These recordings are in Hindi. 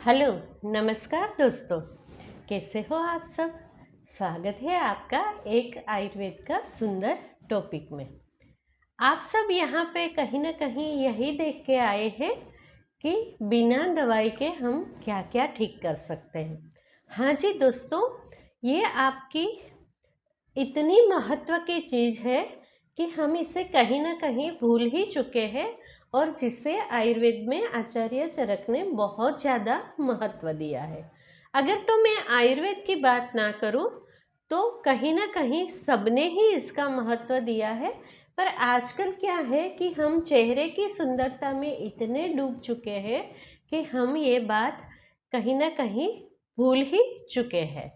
हेलो, नमस्कार दोस्तों। कैसे हो आप सब। स्वागत है आपका एक आयुर्वेद का सुंदर टॉपिक में। आप सब यहाँ पे कहीं ना कहीं यही देख के आए हैं कि बिना दवाई के हम क्या क्या ठीक कर सकते हैं। हाँ जी दोस्तों, ये आपकी इतनी महत्व की चीज़ है कि हम इसे कहीं ना कहीं भूल ही चुके हैं, और जिसे आयुर्वेद में आचार्य चरक ने बहुत ज़्यादा महत्व दिया है। अगर तो मैं आयुर्वेद की बात ना करूं तो कहीं ना कहीं सबने ही इसका महत्व दिया है। पर आजकल क्या है कि हम चेहरे की सुंदरता में इतने डूब चुके हैं कि हम ये बात कहीं ना कहीं भूल ही चुके हैं।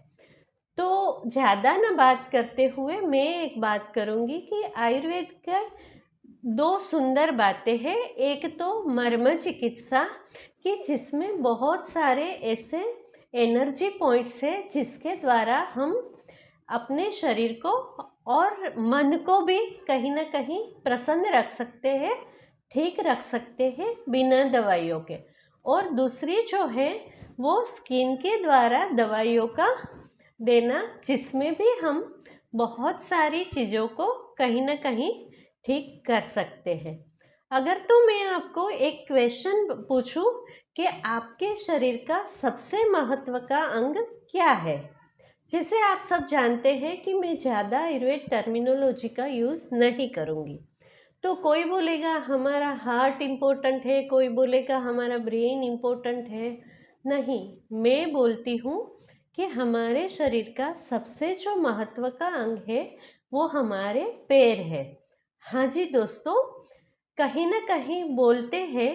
तो ज़्यादा ना बात करते हुए मैं एक बात करूँगी कि आयुर्वेद का दो सुंदर बातें हैं। एक तो मर्म चिकित्सा कि जिसमें बहुत सारे ऐसे एनर्जी पॉइंट्स है जिसके द्वारा हम अपने शरीर को और मन को भी कहीं ना कहीं प्रसन्न रख सकते हैं, ठीक रख सकते हैं बिना दवाइयों के। और दूसरी जो है वो स्किन के द्वारा दवाइयों का देना, जिसमें भी हम बहुत सारी चीज़ों को कहीं ना कहीं ठीक कर सकते हैं। अगर तो मैं आपको एक क्वेश्चन पूछूं कि आपके शरीर का सबसे महत्व का अंग क्या है, जिसे आप सब जानते हैं कि मैं ज़्यादा आयुर्वेद टर्मिनोलॉजी का यूज़ नहीं करूँगी। तो कोई बोलेगा हमारा हार्ट इम्पोर्टेंट है, कोई बोलेगा हमारा ब्रेन इम्पोर्टेंट है। नहीं, मैं बोलती हूँ कि हमारे शरीर का सबसे जो महत्व का अंग है वो हमारे पैर है। हाँ जी दोस्तों, कहीं ना कहीं बोलते हैं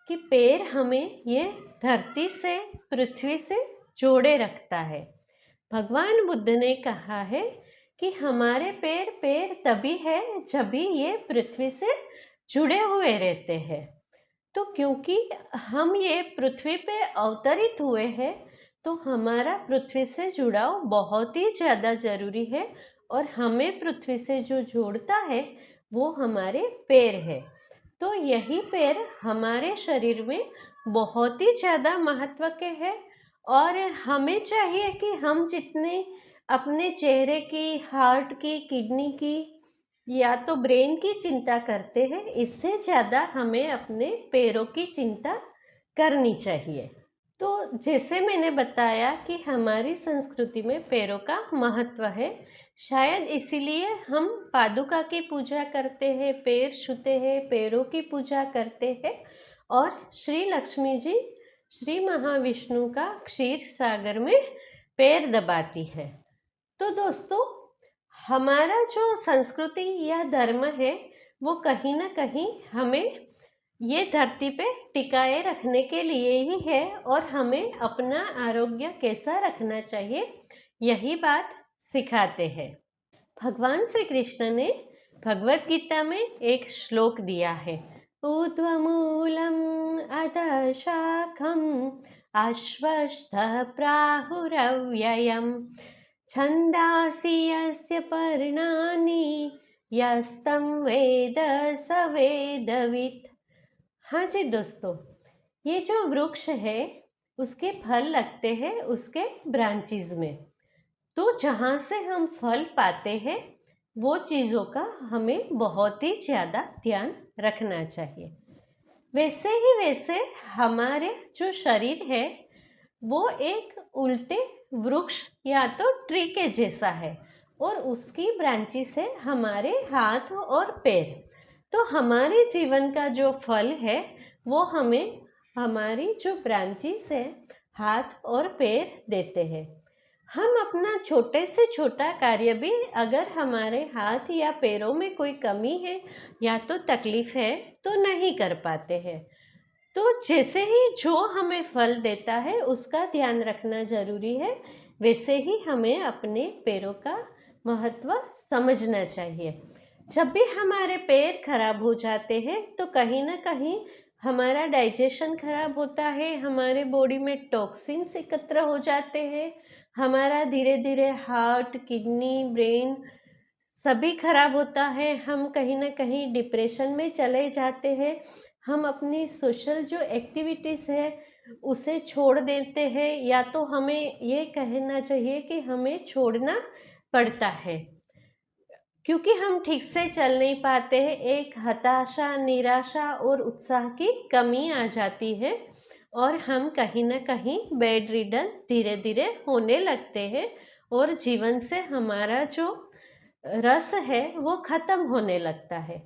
कि पैर हमें ये धरती से, पृथ्वी से जोड़े रखता है। भगवान बुद्ध ने कहा है कि हमारे पैर पैर तभी है जब भी ये पृथ्वी से जुड़े हुए रहते हैं। तो क्योंकि हम ये पृथ्वी पे अवतरित हुए हैं तो हमारा पृथ्वी से जुड़ाव बहुत ही ज़्यादा ज़रूरी है, और हमें पृथ्वी से जो जोड़ता है वो हमारे पैर है। तो यही पैर हमारे शरीर में बहुत ही ज़्यादा महत्व के हैं। और हमें चाहिए कि हम जितने अपने चेहरे की, हार्ट की, किडनी की या तो ब्रेन की चिंता करते हैं, इससे ज़्यादा हमें अपने पैरों की चिंता करनी चाहिए। तो जैसे मैंने बताया कि हमारी संस्कृति में पैरों का महत्व है, शायद इसीलिए हम पादुका की पूजा करते हैं, पैर छूते हैं, पैरों की पूजा करते हैं। और श्री लक्ष्मी जी श्री महाविष्णु का क्षीर सागर में पैर दबाती है। तो दोस्तों, हमारा जो संस्कृति या धर्म है वो कहीं ना कहीं हमें ये धरती पे टिकाए रखने के लिए ही है, और हमें अपना आरोग्य कैसा रखना चाहिए यही बात सिखाते हैं। भगवान श्री कृष्ण ने भगवत गीता में एक श्लोक दिया है, ऊर्ध्वमूलम अधः शाखम अश्वत्थः प्राहुरव्ययम् छन्दांसि यस्य पर्णानि यस्तं वेद स वेदवित्। हाँ जी दोस्तों, ये जो वृक्ष है उसके फल लगते हैं उसके ब्रांचेस में। तो जहाँ से हम फल पाते हैं वो चीज़ों का हमें बहुत ही ज़्यादा ध्यान रखना चाहिए। वैसे ही वैसे हमारे जो शरीर है वो एक उल्टे वृक्ष या तो ट्री के जैसा है, और उसकी ब्रांचेस है हमारे हाथ और पैर। तो हमारे जीवन का जो फल है वो हमें हमारी जो ब्रांचेस है, हाथ और पैर देते हैं। हम अपना छोटे से छोटा कार्य भी अगर हमारे हाथ या पैरों में कोई कमी है या तो तकलीफ है तो नहीं कर पाते हैं। तो जैसे ही जो हमें फल देता है उसका ध्यान रखना जरूरी है, वैसे ही हमें अपने पैरों का महत्व समझना चाहिए। जब भी हमारे पैर खराब हो जाते हैं तो कहीं ना कहीं हमारा डाइजेशन खराब होता है, हमारे बॉडी में टॉक्सिन्स एकत्र हो जाते हैं, हमारा धीरे धीरे हार्ट, किडनी, ब्रेन सभी खराब होता है। हम कहीं ना कहीं डिप्रेशन में चले जाते हैं। हम अपनी सोशल जो एक्टिविटीज़ है उसे छोड़ देते हैं, या तो हमें ये कहना चाहिए कि हमें छोड़ना पड़ता है, क्योंकि हम ठीक से चल नहीं पाते हैं। एक हताशा, निराशा और उत्साह की कमी आ जाती है और हम कहीं ना कहीं बेड रिडन धीरे धीरे होने लगते हैं और जीवन से हमारा जो रस है वो खत्म होने लगता है।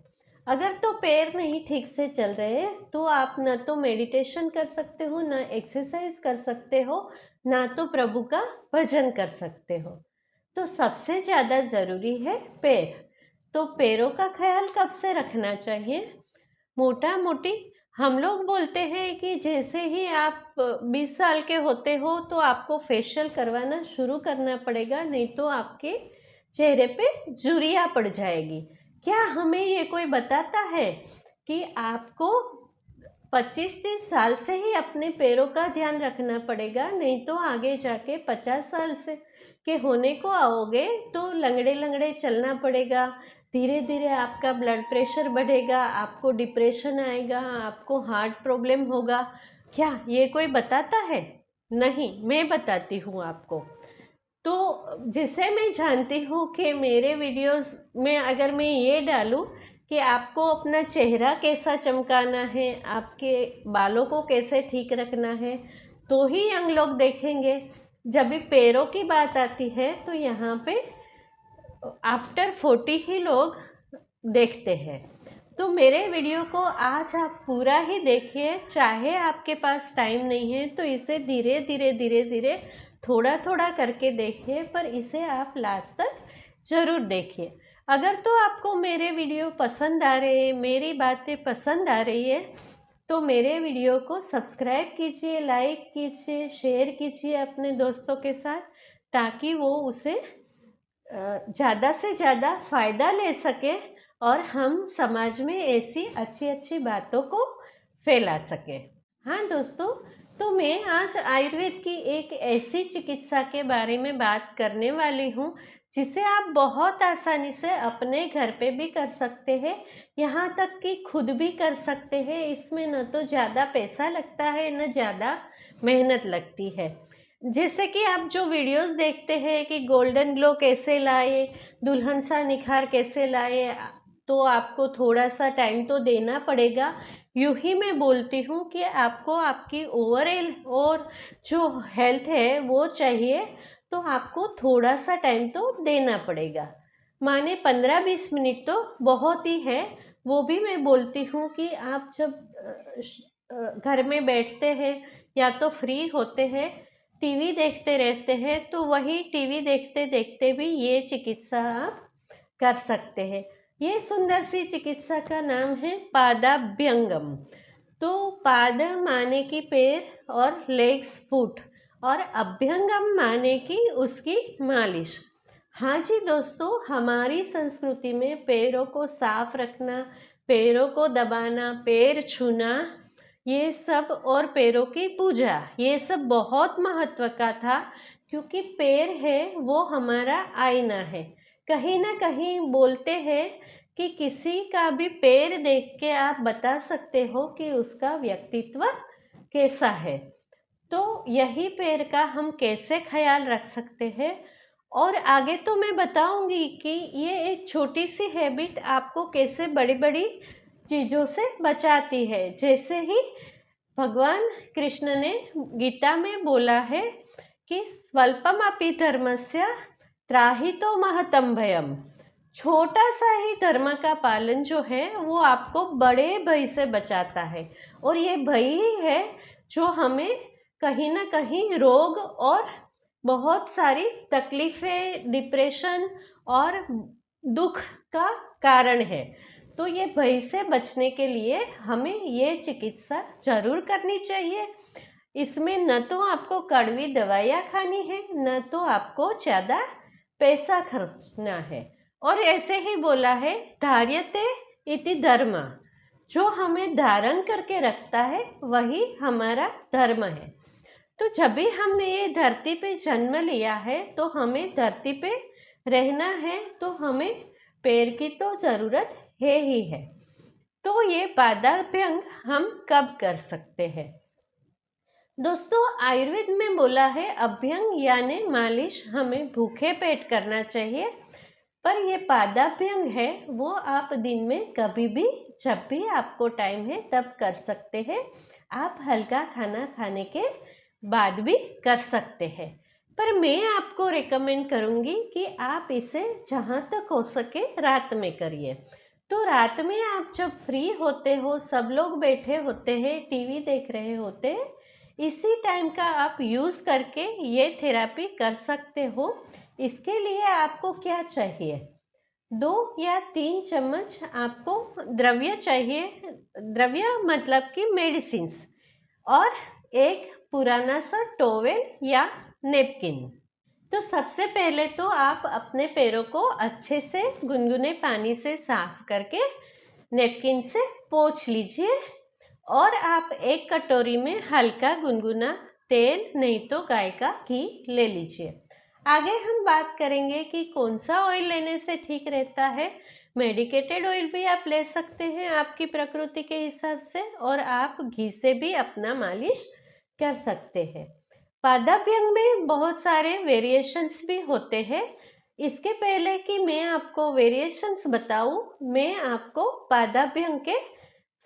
अगर तो पैर नहीं ठीक से चल रहे तो आप ना तो मेडिटेशन कर सकते हो, ना एक्सरसाइज कर सकते हो, ना तो प्रभु का भजन कर सकते हो। तो सबसे ज़्यादा ज़रूरी है पैर। तो पैरों का ख्याल कब से रखना चाहिए? मोटा मोटी हम लोग बोलते हैं कि जैसे ही आप 20 साल के होते हो तो आपको फेशियल करवाना शुरू करना पड़ेगा, नहीं तो आपके चेहरे पे झुर्रियाँ पड़ जाएगी। क्या हमें ये कोई बताता है कि आपको 25-30 साल से ही अपने पैरों का ध्यान रखना पड़ेगा, नहीं तो आगे जाके 50 साल से के होने को आओगे तो लंगड़े लंगड़े चलना पड़ेगा। धीरे धीरे आपका ब्लड प्रेशर बढ़ेगा, आपको डिप्रेशन आएगा, आपको हार्ट प्रॉब्लम होगा। क्या ये कोई बताता है? नहीं, मैं बताती हूँ आपको। तो जिसे मैं जानती हूँ कि मेरे वीडियोस में अगर मैं ये डालूँ कि आपको अपना चेहरा कैसा चमकाना है, आपके बालों को कैसे ठीक रखना है, तो ही यंग लोग देखेंगे। जब भी पैरों की बात आती है तो यहाँ पे आफ्टर 40 ही लोग देखते हैं। तो मेरे वीडियो को आज आप पूरा ही देखिए, चाहे आपके पास टाइम नहीं है तो इसे धीरे धीरे धीरे धीरे थोड़ा थोड़ा करके देखिए, पर इसे आप लास्ट तक ज़रूर देखिए। अगर तो आपको मेरे वीडियो पसंद आ रहे हैं, मेरी बातें पसंद आ रही है, तो मेरे वीडियो को सब्सक्राइब कीजिए, लाइक कीजिए, शेयर कीजिए अपने दोस्तों के साथ, ताकि वो उसे ज़्यादा से ज़्यादा फ़ायदा ले सके और हम समाज में ऐसी अच्छी अच्छी बातों को फैला सके। हाँ दोस्तों, तो मैं आज आयुर्वेद की एक ऐसी चिकित्सा के बारे में बात करने वाली हूँ जिसे आप बहुत आसानी से अपने घर पे भी कर सकते हैं, यहाँ तक कि खुद भी कर सकते हैं। इसमें न तो ज़्यादा पैसा लगता है, न ज़्यादा मेहनत लगती है। जैसे कि आप जो वीडियोस देखते हैं कि गोल्डन ग्लो कैसे लाए, दुल्हन सा निखार कैसे लाए, तो आपको थोड़ा सा टाइम तो देना पड़ेगा। यूँ ही मैं बोलती हूँ कि आपको आपकी ओवरऑल और जो हेल्थ है वो चाहिए, तो आपको थोड़ा सा टाइम तो देना पड़ेगा। माने 15-20 मिनट तो बहुत ही है। वो भी मैं बोलती हूँ कि आप जब घर में बैठते हैं या तो फ्री होते हैं, टीवी देखते रहते हैं, तो वही टीवी देखते देखते भी ये चिकित्सा आप कर सकते हैं। ये सुंदर सी चिकित्सा का नाम है पादाभ्यंगम। तो पाद माने की पैर और लेग्स फुट, और अभ्यंगम माने की उसकी मालिश। हाँ जी दोस्तों, हमारी संस्कृति में पैरों को साफ रखना, पैरों को दबाना, पैर छूना, ये सब, और पैरों की पूजा, ये सब बहुत महत्व का था, क्योंकि पैर है वो हमारा आईना है। कहीं ना कहीं बोलते हैं कि किसी का भी पैर देख के आप बता सकते हो कि उसका व्यक्तित्व कैसा है। तो यही पैर का हम कैसे ख्याल रख सकते हैं, और आगे तो मैं बताऊंगी कि ये एक छोटी सी हैबिट आपको कैसे बड़ी बड़ी चीज़ों से बचाती है। जैसे ही भगवान कृष्ण ने गीता में बोला है कि स्वल्पमपि धर्मस्य त्राहितो महतं भयम्। छोटा सा ही धर्म का पालन जो है वो आपको बड़े भय से बचाता है, और ये भय ही है जो हमें कहीं ना कहीं रोग और बहुत सारी तकलीफें, डिप्रेशन और दुख का कारण है। तो ये भय से बचने के लिए हमें ये चिकित्सा जरूर करनी चाहिए। इसमें न तो आपको कड़वी दवाइयाँ खानी है, न तो आपको ज़्यादा पैसा खर्चना है। और ऐसे ही बोला है, धार्यते इति धर्म। जो हमें धारण करके रखता है वही हमारा धर्म है। तो जब भी हमने ये धरती पे जन्म लिया है तो हमें धरती पे रहना है, तो हमें पैर की तो ज़रूरत है ही है। तो ये पादाभ्यंग हम कब कर सकते हैं? दोस्तों, आयुर्वेद में बोला है अभ्यंग यानी मालिश हमें भूखे पेट करना चाहिए, पर ये पादाभ्यंग है वो आप दिन में कभी भी, जब भी आपको टाइम है तब कर सकते हैं। आप हल्का खाना खाने के बाद भी कर सकते हैं, पर मैं आपको रिकमेंड करूँगी कि आप इसे जहाँ तक हो सके रात में करिए। तो रात में आप जब फ्री होते हो, सब लोग बैठे होते हैं, टीवी देख रहे होते हैं, इसी टाइम का आप यूज़ करके ये थेरेपी कर सकते हो। इसके लिए आपको क्या चाहिए, 2 या 3 चम्मच आपको द्रव्य चाहिए, द्रव्य मतलब कि मेडिसिन्स, और एक पुराना सा टॉवेल या नेपकिन। तो सबसे पहले तो आप अपने पैरों को अच्छे से गुनगुने पानी से साफ करके नेपकिन से पोंछ लीजिए, और आप एक कटोरी में हल्का गुनगुना तेल नहीं तो गाय का घी ले लीजिए। आगे हम बात करेंगे कि कौन सा ऑयल लेने से ठीक रहता है। मेडिकेटेड ऑयल भी आप ले सकते हैं आपकी प्रकृति के हिसाब से, और आप घी से भी अपना मालिश कर सकते हैं। पादाभ्यंग में बहुत सारे वेरिएशंस भी होते हैं। इसके पहले कि मैं आपको वेरिएशंस बताऊं, मैं आपको पादाभ्यंग के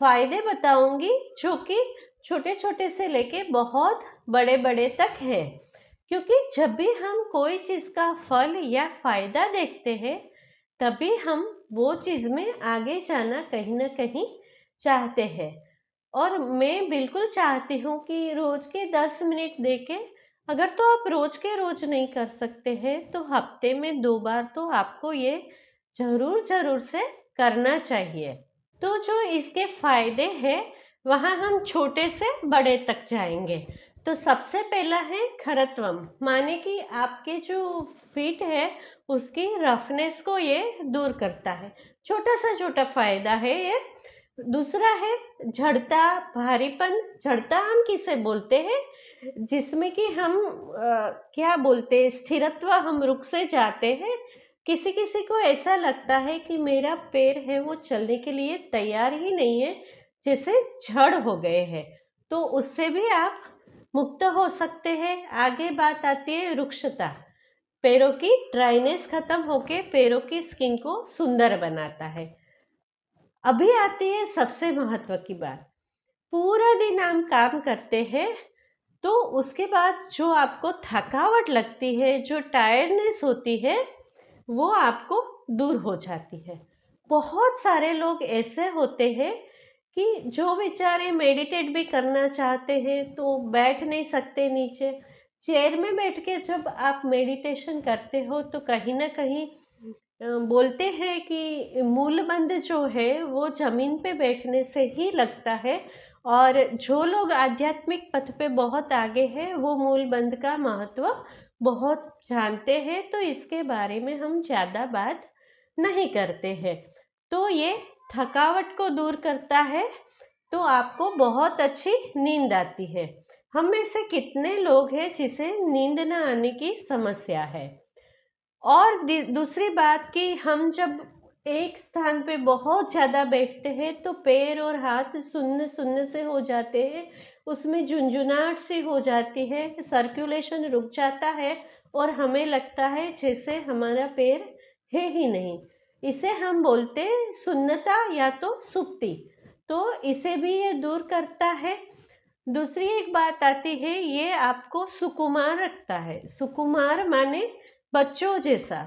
फायदे बताऊंगी, जो कि छोटे छोटे से लेके बहुत बड़े बड़े तक है। क्योंकि जब भी हम कोई चीज़ का फल या फायदा देखते हैं, तभी हम वो चीज़ में आगे जाना कहीं ना कहीं चाहते हैं। और मैं बिल्कुल चाहती हूँ कि रोज के 10 मिनट देके, अगर तो आप रोज के रोज नहीं कर सकते हैं तो हफ्ते में 2 बार तो आपको ये जरूर से करना चाहिए। तो जो इसके फायदे हैं, वहाँ हम छोटे से बड़े तक जाएंगे। तो सबसे पहला है खरत्वम, माने कि आपके जो फीट है उसकी रफनेस को ये दूर करता है। छोटा सा छोटा फायदा है ये। दूसरा है जड़ता, भारीपन। जड़ता हम किसे बोलते हैं, जिसमें कि हम क्या बोलते हैं, स्थिरत्व, हम रुक से जाते हैं। किसी किसी को ऐसा लगता है कि मेरा पैर है वो चलने के लिए तैयार ही नहीं है, जैसे जड़ हो गए हैं, तो उससे भी आप मुक्त हो सकते हैं। आगे बात आती है रुक्षता। पैरों की ड्राइनेस खत्म होके पैरों की स्किन को सुंदर बनाता है। अभी आती है सबसे महत्व की बात। पूरा दिन हम काम करते हैं, तो उसके बाद जो आपको थकावट लगती है, जो टायर्डनेस होती है, वो आपको दूर हो जाती है। बहुत सारे लोग ऐसे होते हैं कि जो बेचारे मेडिटेट भी करना चाहते हैं तो बैठ नहीं सकते नीचे। चेयर में बैठ के जब आप मेडिटेशन करते हो तो कहीं ना कहीं बोलते हैं कि मूलबंध जो है वो जमीन पे बैठने से ही लगता है, और जो लोग आध्यात्मिक पथ पे बहुत आगे हैं वो मूलबंध का महत्व बहुत जानते हैं, तो इसके बारे में हम ज़्यादा बात नहीं करते हैं। तो ये थकावट को दूर करता है, तो आपको बहुत अच्छी नींद आती है। हम में से कितने लोग हैं जिसे नींद न आने की समस्या है। और दूसरी बात कि हम जब एक स्थान पे बहुत ज़्यादा बैठते हैं तो पैर और हाथ सुन्न सुन्न से हो जाते हैं, उसमें झुंझुनाहट सी हो जाती है, सर्कुलेशन रुक जाता है, और हमें लगता है जैसे हमारा पैर है ही नहीं। इसे हम बोलते हैं सुन्नता या तो सुप्ति। तो इसे भी ये दूर करता है। दूसरी एक बात आती है, ये आपको सुकुमार रखता है। सुकुमार माने बच्चों जैसा।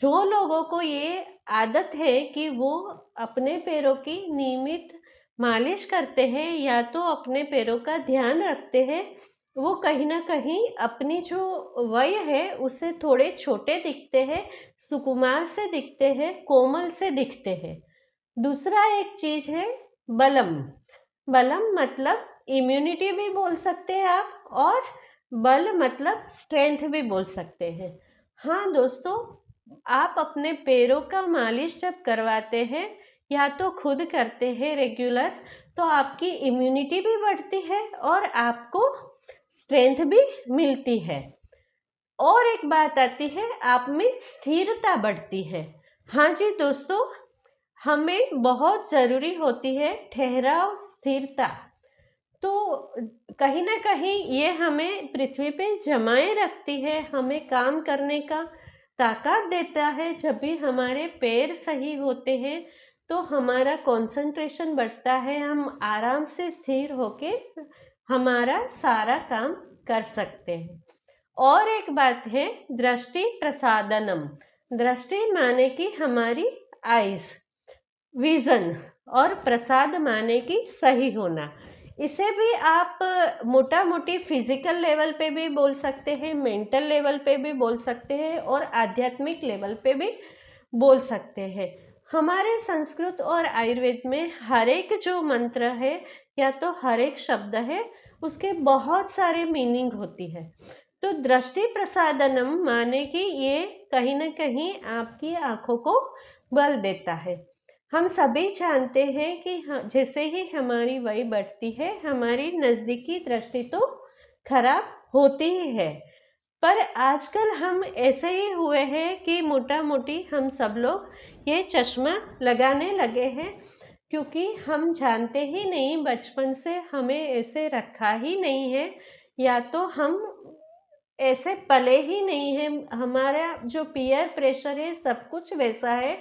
जो लोगों को ये आदत है कि वो अपने पैरों की नियमित मालिश करते हैं या तो अपने पैरों का ध्यान रखते हैं, वो कहीं ना कहीं अपनी जो वय है उससे थोड़े छोटे दिखते हैं, सुकुमार से दिखते हैं, कोमल से दिखते हैं। दूसरा एक चीज है बलम। बलम मतलब इम्यूनिटी भी बोल सकते हैं आप, और बल मतलब स्ट्रेंथ भी बोल सकते हैं। हाँ दोस्तों, आप अपने पैरों का मालिश जब करवाते हैं या तो खुद करते हैं रेगुलर, तो आपकी इम्यूनिटी भी बढ़ती है और आपको स्ट्रेंथ भी मिलती है। और एक बात आती है, आप में स्थिरता बढ़ती है। हाँ जी दोस्तों, हमें बहुत ज़रूरी होती है ठहराव, स्थिरता। तो कहीं ना कहीं ये हमें पृथ्वी पे जमाए रखती है, हमें काम करने का ताकत देता है। जब भी हमारे पैर सही होते हैं तो हमारा कंसंट्रेशन बढ़ता है, हम आराम से स्थिर होके हमारा सारा काम कर सकते हैं। और एक बात है, दृष्टि प्रसादनम। दृष्टि माने कि हमारी आईज, विजन, और प्रसाद माने कि सही होना। इसे भी आप मोटा मोटी फिजिकल लेवल पे भी बोल सकते हैं, मेंटल लेवल पे भी बोल सकते हैं, और आध्यात्मिक लेवल पे भी बोल सकते हैं। हमारे संस्कृत और आयुर्वेद में हर एक जो मंत्र है या तो हर एक शब्द है, उसके बहुत सारे मीनिंग होती है। तो दृष्टि प्रसादनम माने कि ये कहीं ना कहीं आपकी आंखों को बल देता है। हम सभी जानते हैं कि जैसे ही हमारी वय बढ़ती है हमारी नज़दीकी दृष्टि तो खराब होती ही है। पर आजकल हम ऐसे ही हुए हैं कि मोटा मोटी हम सब लोग ये चश्मा लगाने लगे हैं, क्योंकि हम जानते ही नहीं, बचपन से हमें ऐसे रखा ही नहीं है, या तो हम ऐसे पले ही नहीं है। हमारा जो पीयर प्रेशर है सब कुछ वैसा है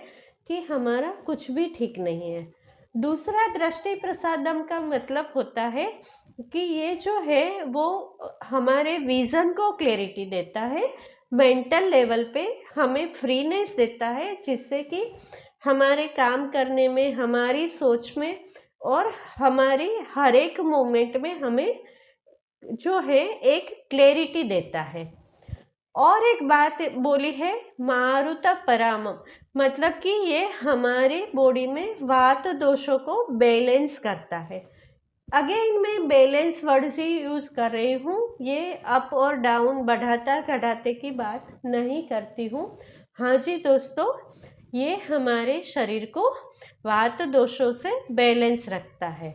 कि हमारा कुछ भी ठीक नहीं है। दूसरा, दृष्टि प्रसादम का मतलब होता है कि ये जो है वो हमारे विजन को क्लैरिटी देता है, मेंटल लेवल पे हमें फ्रीनेस देता है, जिससे कि हमारे काम करने में, हमारी सोच में और हमारी हर एक मोमेंट में हमें जो है एक क्लैरिटी देता है। और एक बात बोली है, मारुत परामम, मतलब कि ये हमारे बॉडी में वात दोषों को बैलेंस करता है। अगेन मैं बैलेंस वर्ड ही यूज कर रही हूँ, ये अप और डाउन, बढ़ाता घटाते की बात नहीं करती हूँ। हाँ जी दोस्तों, ये हमारे शरीर को वात दोषों से बैलेंस रखता है।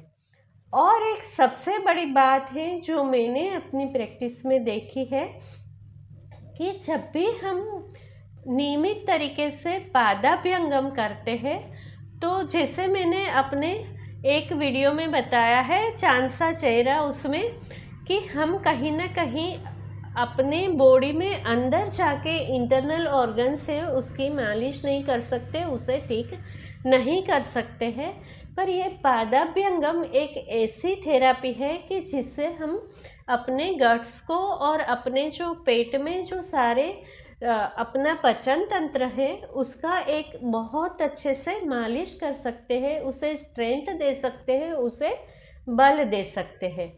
और एक सबसे बड़ी बात है जो मैंने अपनी प्रैक्टिस में देखी है कि जब भी हम नियमित तरीके से पादाभ्यंगम करते हैं, तो जैसे मैंने अपने एक वीडियो में बताया है चांद सा चेहरा, उसमें कि हम कहीं ना कहीं अपने बॉडी में अंदर जाके इंटरनल ऑर्गन से उसकी मालिश नहीं कर सकते, उसे ठीक नहीं कर सकते हैं। पर ये पादाभ्यंगम एक ऐसी थेरापी है कि जिससे हम अपने गट्स को और अपने जो पेट में जो सारे अपना पाचन तंत्र है उसका एक बहुत अच्छे से मालिश कर सकते हैं, उसे स्ट्रेंथ दे सकते हैं, उसे बल दे सकते हैं।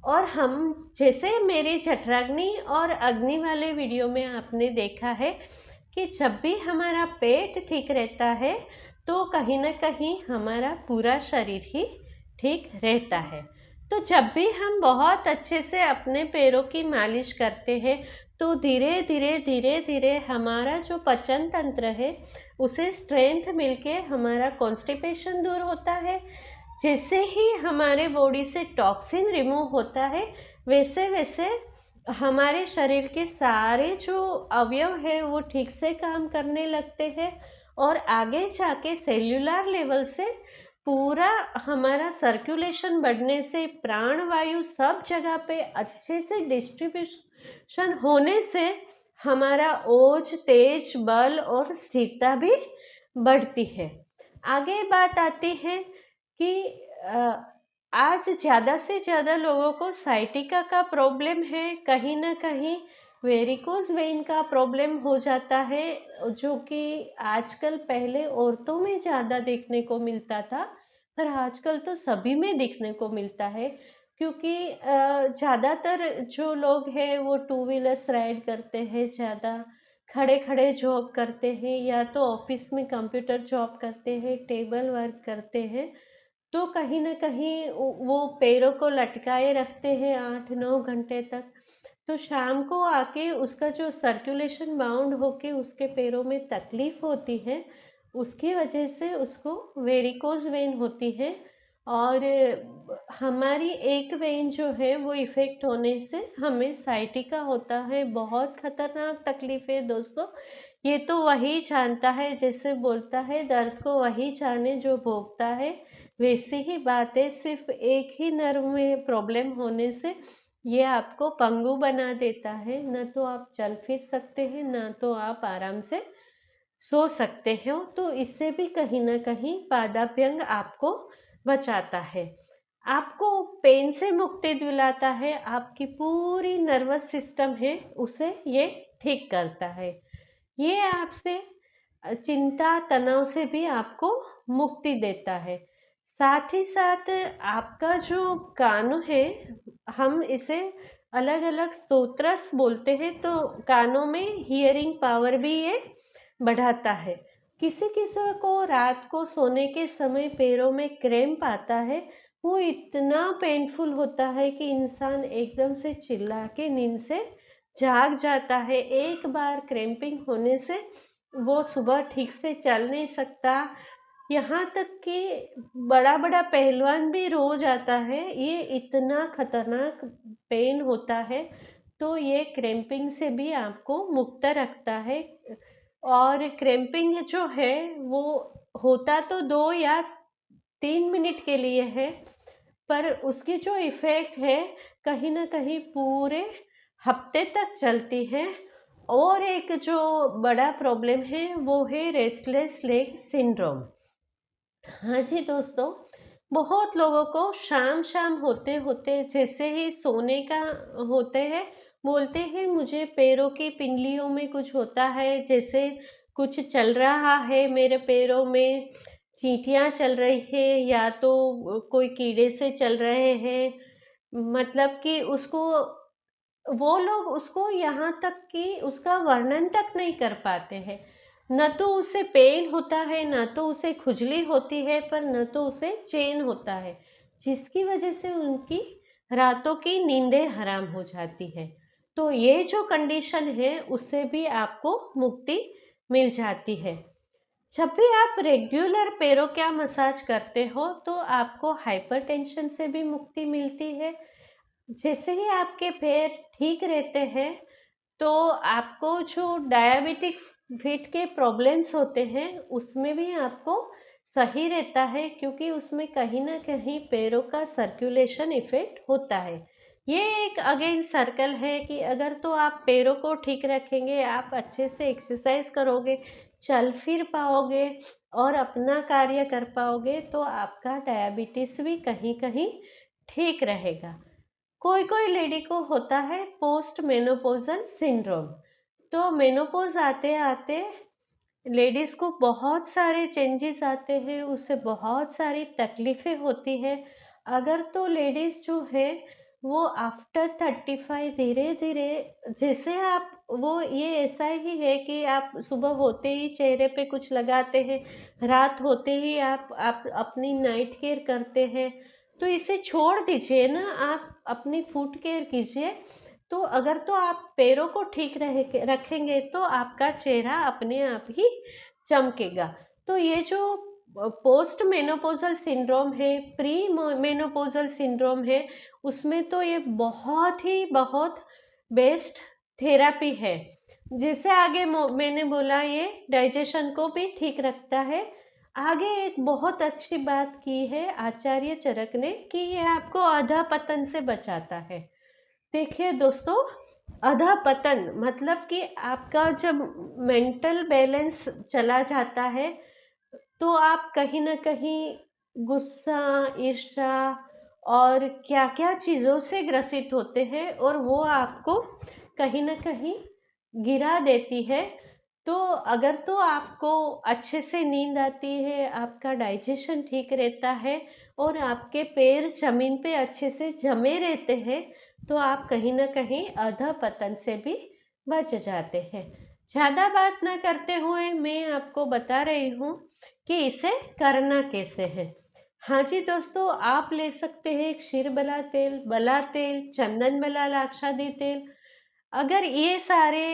और हम जैसे मेरे जठराग्नि और अग्नि वाले वीडियो में आपने देखा है कि जब भी हमारा पेट ठीक रहता है तो कहीं ना कहीं हमारा पूरा शरीर ही ठीक रहता है। तो जब भी हम बहुत अच्छे से अपने पैरों की मालिश करते हैं तो धीरे धीरे धीरे धीरे हमारा जो पाचन तंत्र है उसे स्ट्रेंथ मिलके हमारा कॉन्स्टिपेशन दूर होता है। जैसे ही हमारे बॉडी से टॉक्सिन रिमूव होता है वैसे वैसे हमारे शरीर के सारे जो अवयव है वो ठीक से काम करने लगते हैं, और आगे जाके सेल्यूलर लेवल से पूरा हमारा सर्कुलेशन बढ़ने से, प्राण वायु सब जगह पे अच्छे से डिस्ट्रीब्यूशन होने से हमारा ओज, तेज, बल और स्थिरता भी बढ़ती है। आगे बात आती है कि आज ज़्यादा से ज़्यादा लोगों को साइटिका का प्रॉब्लम है, कहीं ना कहीं वेरिकोज वेन का प्रॉब्लम हो जाता है, जो कि आजकल पहले औरतों में ज़्यादा देखने को मिलता था, पर आजकल तो सभी में दिखने को मिलता है। क्योंकि ज़्यादातर जो लोग हैं वो टू व्हीलर्स राइड करते हैं, ज़्यादा खड़े खड़े जॉब करते हैं, या तो ऑफिस में कंप्यूटर जॉब करते हैं, टेबल वर्क करते हैं, तो कहीं ना कहीं वो पैरों को लटकाए रखते हैं 8-9 घंटे तक। तो शाम को आके उसका जो सर्कुलेशन बाउंड होके उसके पैरों में तकलीफ होती है, उसकी वजह से उसको वेरिकोज वेन होती है। और हमारी एक वेन जो है वो इफ़ेक्ट होने से हमें साइटिका होता है। बहुत खतरनाक तकलीफ है दोस्तों, ये तो वही जानता है, जैसे बोलता है दर्द को वही जाने जो भोगता है। वैसी ही बात है, सिर्फ एक ही नर्व में प्रॉब्लम होने से ये आपको पंगु बना देता है। न तो आप चल फिर सकते हैं, ना तो आप आराम से सो सकते हो। तो इससे भी कहीं ना कहीं पादाभ्यंग आपको बचाता है, आपको पेन से मुक्ति दिलाता है, आपकी पूरी नर्वस सिस्टम है उसे ये ठीक करता है। ये आपसे चिंता तनाव से भी आपको मुक्ति देता है। साथ ही साथ आपका जो कान है, हम इसे अलग अलग स्तोत्रस बोलते हैं, तो कानों में हियरिंग पावर भी ये बढ़ाता है। किसी किसी को रात को सोने के समय पैरों में क्रैम्प आता है, वो इतना पेनफुल होता है कि इंसान एकदम से चिल्ला के नींद से जाग जाता है। एक बार क्रैम्पिंग होने से वो सुबह ठीक से चल नहीं सकता, यहाँ तक कि बड़ा बड़ा पहलवान भी रो जाता है। ये इतना खतरनाक पेन होता है। तो ये क्रैम्पिंग से भी आपको मुक्त रखता है। और क्रैम्पिंग जो है वो होता तो 2 या 3 मिनट के लिए है, पर उसकी जो इफ़ेक्ट है कहीं ना कहीं पूरे हफ्ते तक चलती है। और एक जो बड़ा प्रॉब्लम है वो है रेस्टलेस लेग सिंड्रोम। हाँ जी दोस्तों, बहुत लोगों को शाम शाम होते होते जैसे ही सोने का होते हैं, बोलते हैं मुझे पैरों की पिंडलियों में कुछ होता है, जैसे कुछ चल रहा है मेरे पैरों में, चींटियाँ चल रही है या तो कोई कीड़े से चल रहे हैं। मतलब कि उसको, वो लोग उसको यहाँ तक कि उसका वर्णन तक नहीं कर पाते हैं। न तो उसे पेन होता है, न तो उसे खुजली होती है, पर न तो उसे चैन होता है, जिसकी वजह से उनकी रातों की नींदें हराम हो जाती है। तो ये जो कंडीशन है उससे भी आपको मुक्ति मिल जाती है। जब भी आप रेगुलर पैरों का मसाज करते हो तो आपको हाइपरटेंशन से भी मुक्ति मिलती है। जैसे ही आपके पैर ठीक रहते हैं तो आपको जो डायबिटिक फीट के प्रॉब्लम्स होते हैं उसमें भी आपको सही रहता है, क्योंकि उसमें कहीं ना कहीं पैरों का सर्कुलेशन इफेक्ट होता है। ये एक अगेन सर्कल है कि अगर तो आप पैरों को ठीक रखेंगे, आप अच्छे से एक्सरसाइज करोगे, चल फिर पाओगे और अपना कार्य कर पाओगे, तो आपका डायबिटीज भी कहीं कहीं ठीक रहेगा। कोई कोई लेडी को होता है पोस्ट मेनोपोजल सिंड्रोम। तो मेनोपोज आते आते लेडीज को बहुत सारे चेंजेस आते हैं, उससे बहुत सारी तकलीफ़ें होती है। अगर तो लेडीज जो है वो आफ्टर 35 धीरे धीरे, जैसे आप वो ये ऐसा ही है कि आप सुबह होते ही चेहरे पे कुछ लगाते हैं, रात होते ही आप अपनी नाइट केयर करते हैं, तो इसे छोड़ दीजिए ना, आप अपनी फुट केयर कीजिए। तो अगर तो आप पैरों को ठीक रखेंगे तो आपका चेहरा अपने आप ही चमकेगा। तो ये जो पोस्ट मेनोपोजल सिंड्रोम है, प्री मेनोपोजल सिंड्रोम है, उसमें तो ये बहुत बेस्ट थेरापी है। जैसे आगे मैंने बोला ये डाइजेशन को भी ठीक रखता है। आगे एक बहुत अच्छी बात की है आचार्य चरक ने कि ये आपको अधःपतन से बचाता है। देखिए दोस्तों, अधःपतन मतलब कि आपका जब मेंटल बैलेंस चला जाता है तो आप कहीं ना कहीं गुस्सा, ईर्ष्या और क्या क्या चीज़ों से ग्रसित होते हैं, और वो आपको कहीं ना कहीं गिरा देती है। तो अगर तो आपको अच्छे से नींद आती है, आपका डाइजेशन ठीक रहता है और आपके पैर जमीन पे अच्छे से जमे रहते हैं, तो आप कहीं ना कहीं अधःपतन से भी बच जाते हैं। ज़्यादा बात ना करते हुए मैं आपको बता रही हूँ कि इसे करना कैसे है। हाँ जी दोस्तों, आप ले सकते हैं क्षीर बला तेल, चंदन बला लाक्षादी तेल। अगर ये सारे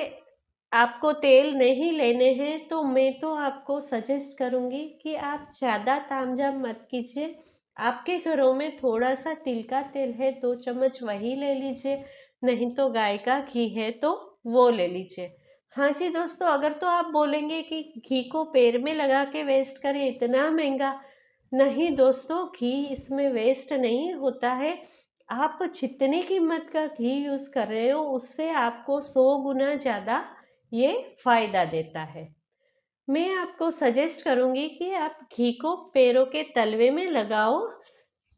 आपको तेल नहीं लेने हैं तो मैं तो आपको सजेस्ट करूँगी कि आप ज़्यादा तामझाम मत कीजिए। आपके घरों में थोड़ा सा तिल का तेल है, 2 चम्मच वही ले लीजिए, नहीं तो गाय का घी है तो वो ले लीजिए। हाँ जी दोस्तों, अगर तो आप बोलेंगे कि घी को पैर में लगा के वेस्ट करें, इतना महंगा, नहीं दोस्तों, घी इसमें वेस्ट नहीं होता है। आप जितनी कीमत का घी यूज़ कर रहे हो उससे आपको 100 गुना ज़्यादा ये फ़ायदा देता है। मैं आपको सजेस्ट करूँगी कि आप घी को पैरों के तलवे में लगाओ,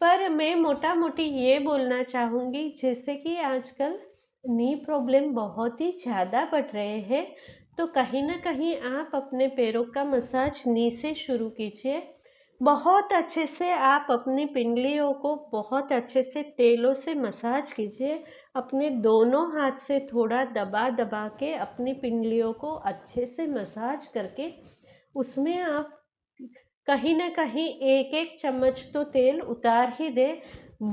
पर मैं मोटा-मोटी ये बोलना चाहूँगी, जैसे कि आजकल नी प्रॉब्लम बहुत ही ज़्यादा बढ़ रहे हैं, तो कहीं न कहीं आप अपने पैरों का मसाज नी से शुरू कीजिए। बहुत अच्छे से आप अपनी पिंडलियों को बहुत अच्छे से तेलों से मसाज कीजिए। अपने दोनों हाथ से थोड़ा दबा-दबा के अपनी पिंडलियों को अच्छे से मसाज करके उसमें आप कहीं न कहीं 1-1 चम्मच तो तेल उतार ही दें।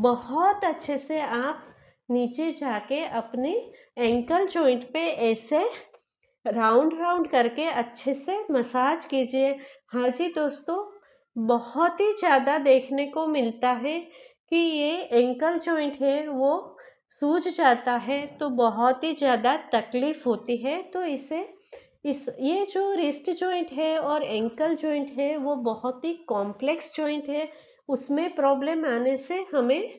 बहुत अच्छे से आप नीचे जाके अपने एंकल जॉइंट पे ऐसे राउंड-राउंड करके अच्छे से मसाज कीजिए। हाँ जी दोस्तों, बहुत ही ज़्यादा देखने को मिलता है कि ये एंकल जॉइंट है वो सूज जाता है, तो बहुत ही ज़्यादा तकलीफ़ होती है। तो इसे इस ये जो रिस्ट जॉइंट है और एंकल जॉइंट है वो बहुत ही कॉम्प्लेक्स जॉइंट है। उसमें प्रॉब्लम आने से हमें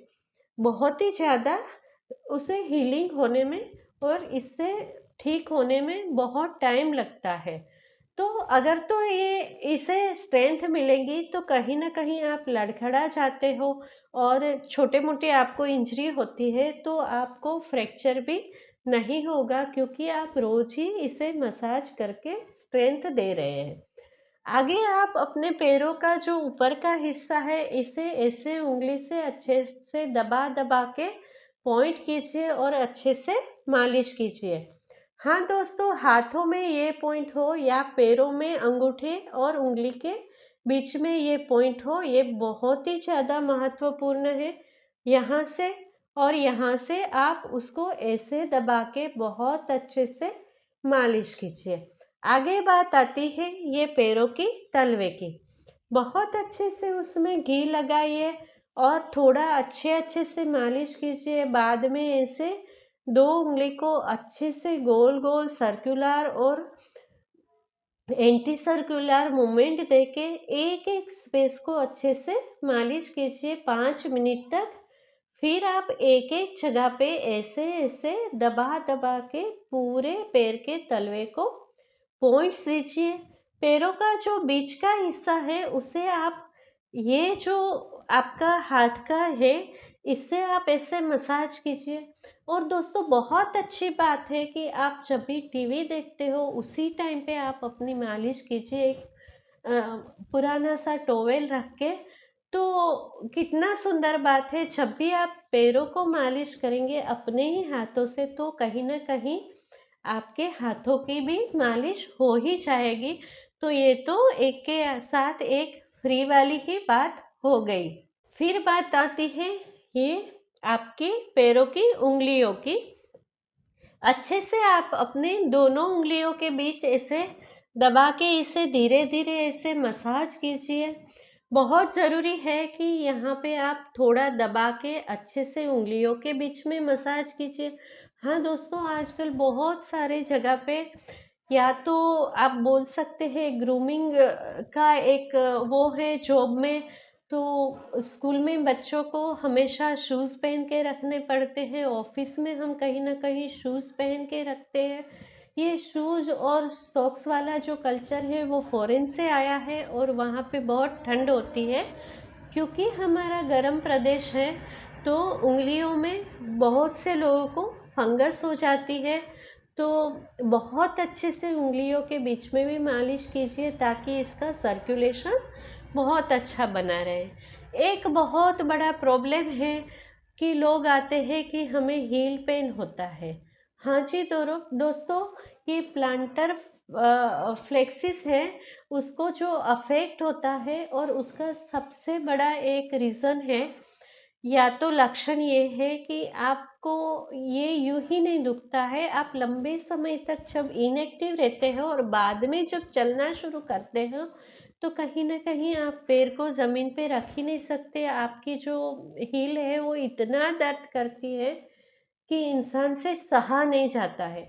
बहुत ही ज़्यादा उसे हीलिंग होने में और इससे ठीक होने में बहुत टाइम लगता है। तो अगर तो ये इसे स्ट्रेंथ मिलेगी तो कहीं न कहीं आप लड़खड़ा जाते हो और छोटे-मोटे आपको इंजरी होती है तो आपको फ्रैक्चर भी नहीं होगा, क्योंकि आप रोज़ ही इसे मसाज करके स्ट्रेंथ दे रहे हैं। आगे आप अपने पैरों का जो ऊपर का हिस्सा है इसे ऐसे उंगली से अच्छे से दबा दबा के पॉइंट कीजिए और अच्छे से मालिश कीजिए। हाँ दोस्तों, हाथों में ये पॉइंट हो या पैरों में अंगूठे और उंगली के बीच में ये पॉइंट हो, ये बहुत ही ज़्यादा महत्वपूर्ण है। यहाँ से और यहाँ से आप उसको ऐसे दबा के बहुत अच्छे से मालिश कीजिए। आगे बात आती है ये पैरों की तलवे की। बहुत अच्छे से उसमें घी लगाइए और थोड़ा अच्छे-अच्छे से मालिश कीजिए। बाद में ऐसे 2 उंगली को अच्छे से गोल-गोल सर्कुलर और एंटी सर्कुलर मूवमेंट देके एक-एक स्पेस को अच्छे से मालिश कीजिए 5 मिनट तक। फिर आप एक-एक जगह पे ऐसे-ऐसे दबा-दबा के पूरे पैर के तलवे को पॉइंट्स दीजिए। पैरों का जो बीच का हिस्सा है उसे आप, ये जो आपका हाथ का है, इससे आप ऐसे मसाज कीजिए। और दोस्तों, बहुत अच्छी बात है कि आप जब भी टीवी देखते हो उसी टाइम पे आप अपनी मालिश कीजिए एक अ, पुराना सा टॉवेल रख के। तो कितना सुंदर बात है, जब भी आप पैरों को मालिश करेंगे अपने ही हाथों से तो कहीं न कहीं आपके हाथों की भी मालिश हो ही जाएगी। तो ये तो एक के साथ एक फ्री वाली ही बात हो गई। फिर बात आती है ये आपके पैरों की उंगलियों की। अच्छे से आप अपने दोनों उंगलियों के बीच ऐसे दबा के इसे धीरे-धीरे ऐसे मसाज कीजिए। बहुत ज़रूरी है कि यहाँ पे आप थोड़ा दबा के अच्छे से उंगलियों के बीच में मसाज कीजिए। हाँ दोस्तों, आजकल बहुत सारे जगह पे या तो आप बोल सकते हैं ग्रूमिंग का एक वो है जॉब में, तो स्कूल में बच्चों को हमेशा शूज़ पहन के रखने पड़ते हैं, ऑफिस में हम कहीं न कहीं शूज़ पहन के रखते हैं। ये शूज़ और सॉक्स वाला जो कल्चर है वो फ़ॉरेन से आया है और वहाँ पे बहुत ठंड होती है। क्योंकि हमारा गर्म प्रदेश है तो उंगलियों में बहुत से लोगों को फंगस हो जाती है। तो बहुत अच्छे से उंगलियों के बीच में भी मालिश कीजिए ताकि इसका सर्कुलेशन बहुत अच्छा बना रहे। एक बहुत बड़ा प्रॉब्लम है कि लोग आते हैं कि हमें हील पेन होता है। हाँ जी दोस्तों, ये प्लांटर फ्लेक्सिस है, उसको जो अफेक्ट होता है और उसका सबसे बड़ा एक रीज़न है या तो लक्षण ये है कि आपको ये यूं ही नहीं दुखता है, आप लंबे समय तक जब इनएक्टिव रहते हो और बाद में जब चलना शुरू करते हो तो कहीं ना कहीं आप पैर को ज़मीन पे रख ही नहीं सकते। आपकी जो हील है वो इतना दर्द करती है कि इंसान से सहा नहीं जाता है।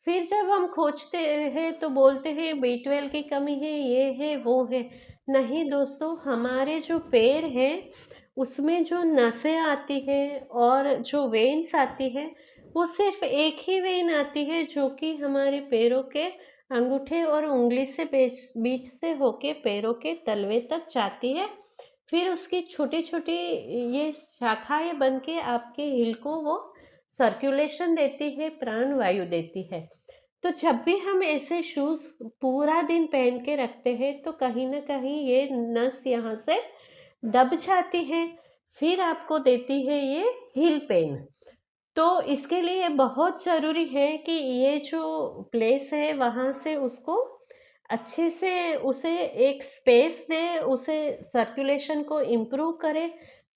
फिर जब हम खोजते हैं तो बोलते हैं B12 की कमी है, ये है वो है। नहीं दोस्तों, हमारे जो पैर हैं उसमें जो नसें आती हैं और जो वेन्स आती है, वो सिर्फ एक ही वेन आती है जो कि हमारे पैरों के अंगूठे और उंगली से बीच बीच से होके पैरों के तलवे तक जाती है। फिर उसकी छोटी छोटी ये शाखाएं बन के आपके हिल को वो सर्कुलेशन देती है, प्राण वायु देती है। तो जब भी हम ऐसे शूज पूरा दिन पहन के रखते हैं तो कहीं ना कहीं ये नस यहाँ से दब जाती है, फिर आपको देती है ये हिल पेन। तो इसके लिए बहुत ज़रूरी है कि ये जो प्लेस है वहाँ से उसको अच्छे से उसे एक स्पेस दे, उसे सर्कुलेशन को इम्प्रूव करे,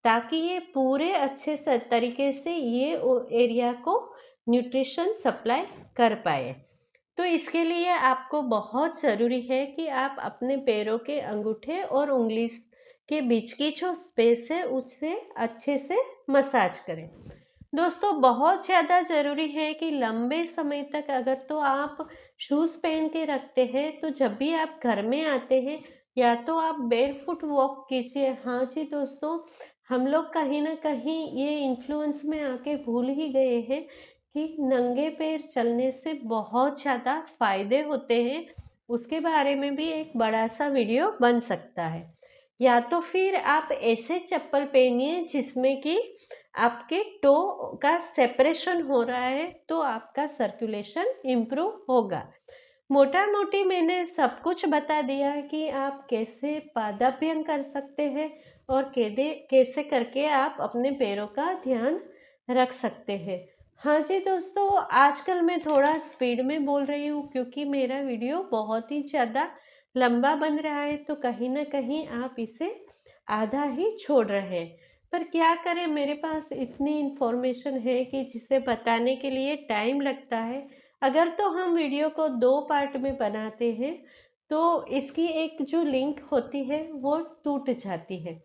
ताकि ये पूरे अच्छे से तरीके से ये एरिया को न्यूट्रिशन सप्लाई कर पाए। तो इसके लिए आपको बहुत ज़रूरी है कि आप अपने पैरों के अंगूठे और उंगली के बीच की जो स्पेस है उसे अच्छे से मसाज करें। दोस्तों बहुत ज़्यादा ज़रूरी है कि लंबे समय तक अगर तो आप शूज़ पहन के रखते हैं तो जब भी आप घर में आते हैं या तो आप बेयरफुट वॉक कीजिए। हाँ जी दोस्तों, हम लोग कहीं ना कहीं ये इन्फ्लुएंस में आके भूल ही गए हैं कि नंगे पैर चलने से बहुत ज़्यादा फायदे होते हैं। उसके बारे में भी एक बड़ा सा वीडियो बन सकता है। या तो फिर आप ऐसे चप्पल पहनिए जिसमें कि आपके टो का सेपरेशन हो रहा है, तो आपका सर्कुलेशन इम्प्रूव होगा। मोटा मोटी मैंने सब कुछ बता दिया कि आप कैसे पादाभ्याम कर सकते हैं और कैसे करके आप अपने पैरों का ध्यान रख सकते हैं। हाँ जी दोस्तों, आजकल मैं थोड़ा स्पीड में बोल रही हूँ क्योंकि मेरा वीडियो बहुत ही ज़्यादा लंबा बन रहा है, तो कहीं ना कहीं आप इसे आधा ही छोड़ रहे हैं। पर क्या करें, मेरे पास इतनी इन्फॉर्मेशन है कि जिसे बताने के लिए टाइम लगता है। अगर तो हम वीडियो को 2 पार्ट में बनाते हैं तो इसकी एक जो लिंक होती है वो टूट जाती है।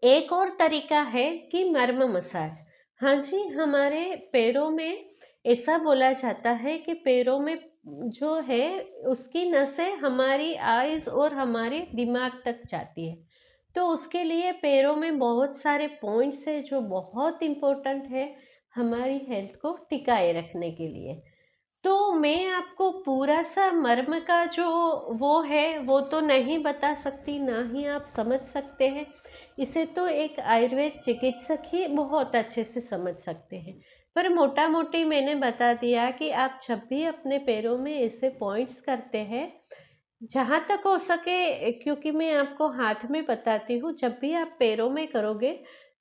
एक और तरीका है कि मर्म मसाज। हाँ जी, हमारे पैरों में ऐसा बोला जाता है कि पैरों में जो है उसकी नसें हमारी आईज और हमारे दिमाग तक जाती है। तो उसके लिए पैरों में बहुत सारे पॉइंट्स है जो बहुत इम्पोर्टेंट है हमारी हेल्थ को टिकाए रखने के लिए। तो मैं आपको पूरा सा मर्म का जो वो है वो तो नहीं बता सकती, ना ही आप समझ सकते हैं। इसे तो एक आयुर्वेद चिकित्सक ही बहुत अच्छे से समझ सकते हैं। पर मोटा मोटी मैंने बता दिया कि आप जब भी अपने पैरों में ऐसे पॉइंट्स करते हैं, जहाँ तक हो सके, क्योंकि मैं आपको हाथ में बताती हूँ, जब भी आप पैरों में करोगे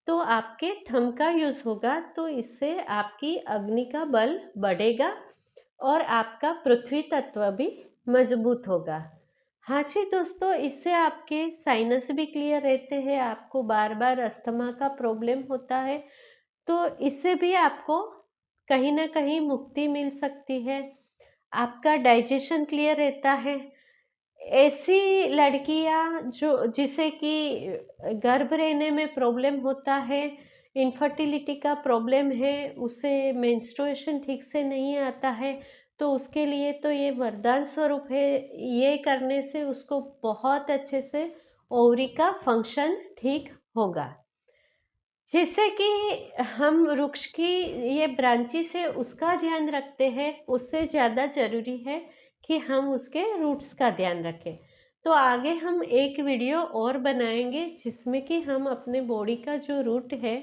तो आपके थंब का यूज़ होगा, तो इससे आपकी अग्नि का बल बढ़ेगा और आपका पृथ्वी तत्व भी मजबूत होगा। हाँ जी दोस्तों, इससे आपके साइनस भी क्लियर रहते हैं। आपको बार बार अस्थमा का प्रॉब्लम होता है तो इससे भी आपको कहीं ना कहीं मुक्ति मिल सकती है। आपका डाइजेशन क्लियर रहता है। ऐसी लड़कियां जो जिसे कि गर्भ रहने में प्रॉब्लम होता है, इनफर्टिलिटी का प्रॉब्लम है, उसे मेंस्ट्रुएशन ठीक से नहीं आता है, तो उसके लिए तो ये वरदान स्वरूप है। ये करने से उसको बहुत अच्छे से ओवरी का फंक्शन ठीक होगा। जैसे कि हम वृक्ष की ये ब्रांचेस है उसका ध्यान रखते हैं, उससे ज़्यादा ज़रूरी है कि हम उसके रूट्स का ध्यान रखें। तो आगे हम एक वीडियो और बनाएंगे जिसमें कि हम अपने बॉडी का जो रूट है,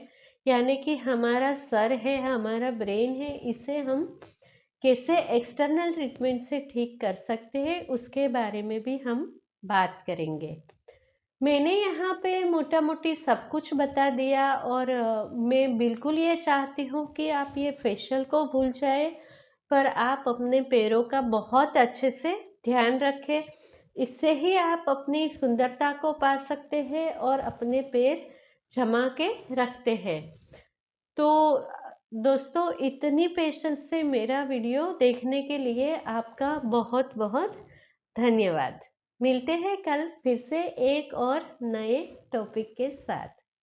यानी कि हमारा सर है, हमारा ब्रेन है, इसे हम कैसे एक्सटर्नल ट्रीटमेंट से ठीक कर सकते हैं उसके बारे में भी हम बात करेंगे। मैंने यहाँ पे मोटा मोटी सब कुछ बता दिया और मैं बिल्कुल ये चाहती हूँ कि आप ये फेशियल को भूल जाए, पर आप अपने पैरों का बहुत अच्छे से ध्यान रखें। इससे ही आप अपनी सुंदरता को पा सकते हैं और अपने पैर जमा के रखते हैं। तो दोस्तों, इतनी पेशेंस से मेरा वीडियो देखने के लिए आपका बहुत बहुत धन्यवाद। मिलते हैं कल फिर से एक और नए टॉपिक के साथ।